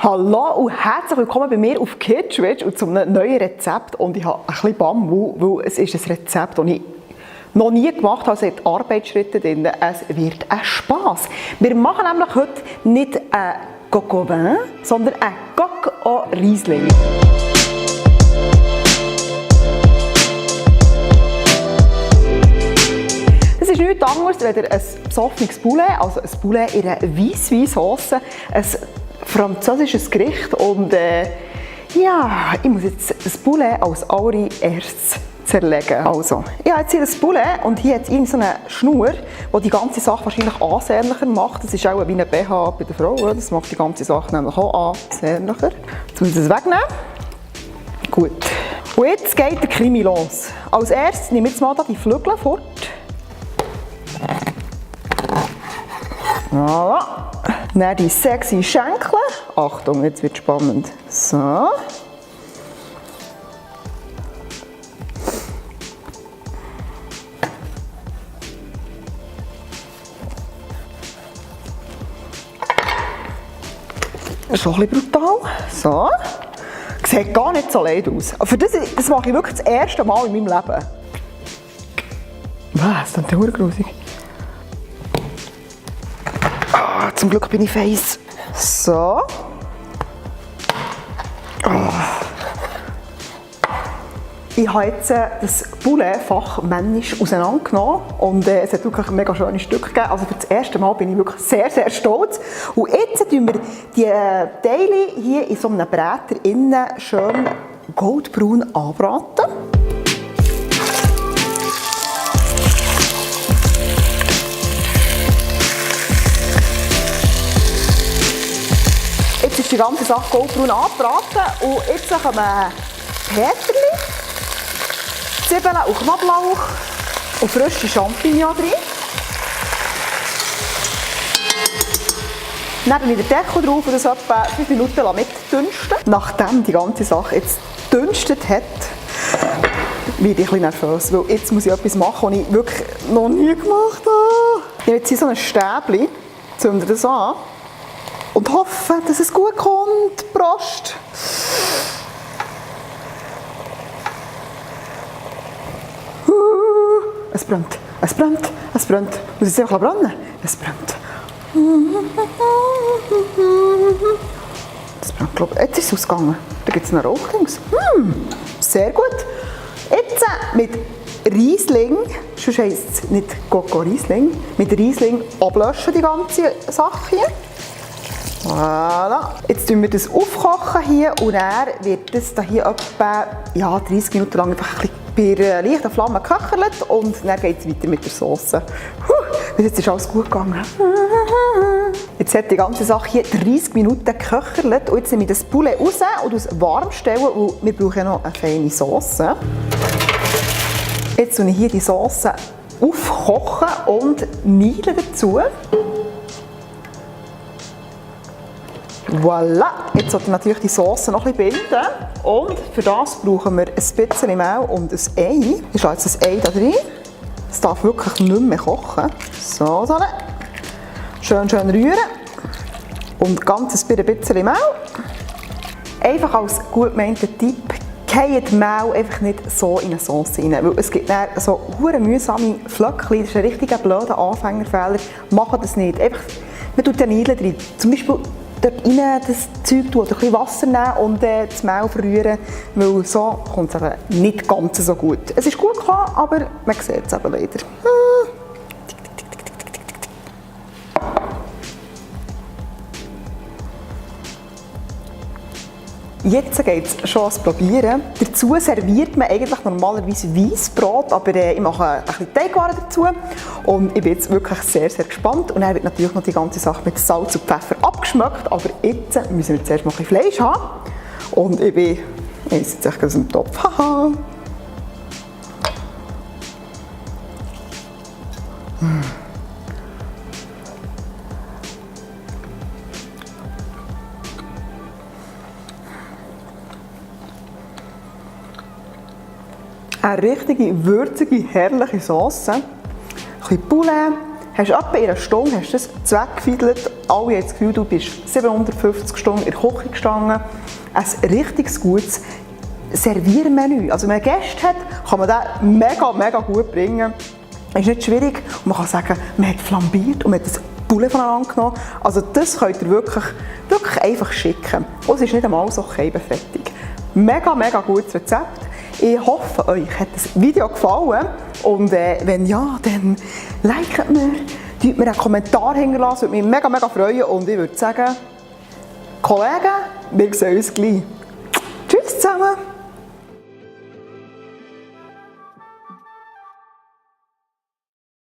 Hallo und herzlich willkommen bei mir auf Kitschwitsch und zu einem neuen Rezept. Und ich habe ein bisschen Bammel, weil es ist ein Rezept, das ich noch nie gemacht habe, also in Arbeitsschritte drin. Es wird ein Spass. Wir machen nämlich heute nicht ein Coq au vin, sondern ein Coq au Riesling. Es ist nichts anderes als ein besoffenes Poulet, also ein Poulet in einer Weisswein-Sauce. Ein französisches Gericht und ja, ich muss jetzt das Poulet als allererstes zerlegen. Also, ich habe jetzt hier das Poulet und hier hat es so eine Schnur, die die ganze Sache wahrscheinlich ansehnlicher macht. Das ist auch wie ein BH bei der Frau, das macht die ganze Sache nämlich auch ansehnlicher. Jetzt muss ich das wegnehmen. Gut. Und jetzt geht der Krimi los. Als erstes nehme ich jetzt mal die Flügel fort. Voilà. Dann die sexy Schenkel. Achtung, jetzt wird es spannend. So. Schon ein bisschen brutal. So. Sieht gar nicht so leid aus. Für das mache ich wirklich das erste Mal in meinem Leben. Was? Das ist ja grusig. Zum Glück bin ich feis. So. Oh. Ich habe jetzt das Poulet fachmännisch auseinandergenommen und es hat wirklich mega schöne Stücke gegeben. Also für das erste Mal bin ich wirklich sehr, sehr stolz. Und jetzt tun wir die Teile hier in so einem Bräter innen schön goldbraun anbraten. Jetzt ist die ganze Sache goldbraun angebraten und jetzt kommen Peterli, Zwiebeln und Knoblauch und frische Champignons drin. Dann wieder den Deckel drauf und das etwa 5 Minuten mitdünsten. Nachdem die ganze Sache jetzt gedünstet hat, werde ich ein bisschen nervös, weil jetzt muss ich etwas machen, was ich wirklich noch nie gemacht habe. Ich habe jetzt hier so ein Stäbchen, zünde das an. Und hoffe, dass es gut kommt. Prost! Es brennt, es brennt, es brennt. Muss ich es einfach brennen? Es brennt. Es brennt, glaube ich. Jetzt ist es ausgegangen. Da gibt es einen Rauchdings. Sehr gut. Jetzt mit Riesling, sonst heisst es nicht Coq au Riesling, mit Riesling ablöschen die ganze Sache hier. Voilà. Jetzt tun wir das aufkochen hier und dann wird das hier etwa 30 Minuten lang einfach ein bisschen bei leichter Flamme geköchelt und dann geht es weiter mit der Sauce. Bis jetzt ist alles gut gegangen. Jetzt hat die ganze Sache hier 30 Minuten geköchelt und jetzt nehme ich das Poulet raus und es warm stellen, weil wir brauchen ja noch eine feine Sauce. Jetzt tue ich hier die Sauce aufkochen und Mehl dazu. Voilà! Jetzt sollte natürlich die Sauce noch ein bisschen bilden. Und für das brauchen wir ein bisschen Mehl und ein Ei. Ich schlage jetzt das Ei da rein. Es darf wirklich nicht mehr kochen. So, dann. Schön rühren. Und ganz ein bisschen Mehl. Einfach als gut gemeinter Tipp, fallt Mehl einfach nicht so in eine Sauce rein. Weil es gibt dann so mühsame Flöckchen. Das ist ein richtiger blöder Anfängerfehler. Macht das nicht. Einfach, man tut den Nidel drin. Zum Beispiel dort rein das Zeug tun, ein bisschen Wasser nehmen und das Mehl verrühren, weil so kommt es eben nicht ganz so gut. Es ist gut gekommen, aber man sieht es eben leider. Jetzt geht es schon ans Probieren. Dazu serviert man eigentlich normalerweise Weissbrot, aber ich mache ein bisschen Teigwaren dazu. Und ich bin jetzt wirklich sehr, sehr gespannt. Und dann wird natürlich noch die ganze Sache mit Salz und Pfeffer abgeschmeckt. Aber jetzt müssen wir zuerst mal ein bisschen Fleisch haben. Und ich esse jetzt echt aus dem Topf. Haha! Eine richtige, würzige, herrliche Sauce. Ein bisschen Poulet. Hast du etwa in einer Stunde hast du das zweckgefiedelt alle haben das Gefühl, du bist 750 Stunden in der Küche gestanden. Ein richtig gutes Serviermenü. Also wenn man Gäste hat, kann man den mega gut bringen. Ist nicht schwierig und man kann sagen, man hat flambiert und man hat das Poulet voneinander genommen. Also das könnt ihr wirklich einfach schicken. Und es ist nicht einmal so fertig. Mega gutes Rezept. Ich hoffe, euch hat das Video gefallen und wenn ja, dann liket mir, tut mir einen Kommentar hinterlassen, würde mich mega freuen und ich würde sagen, Kollegen, wir sehen uns gleich. Tschüss zusammen!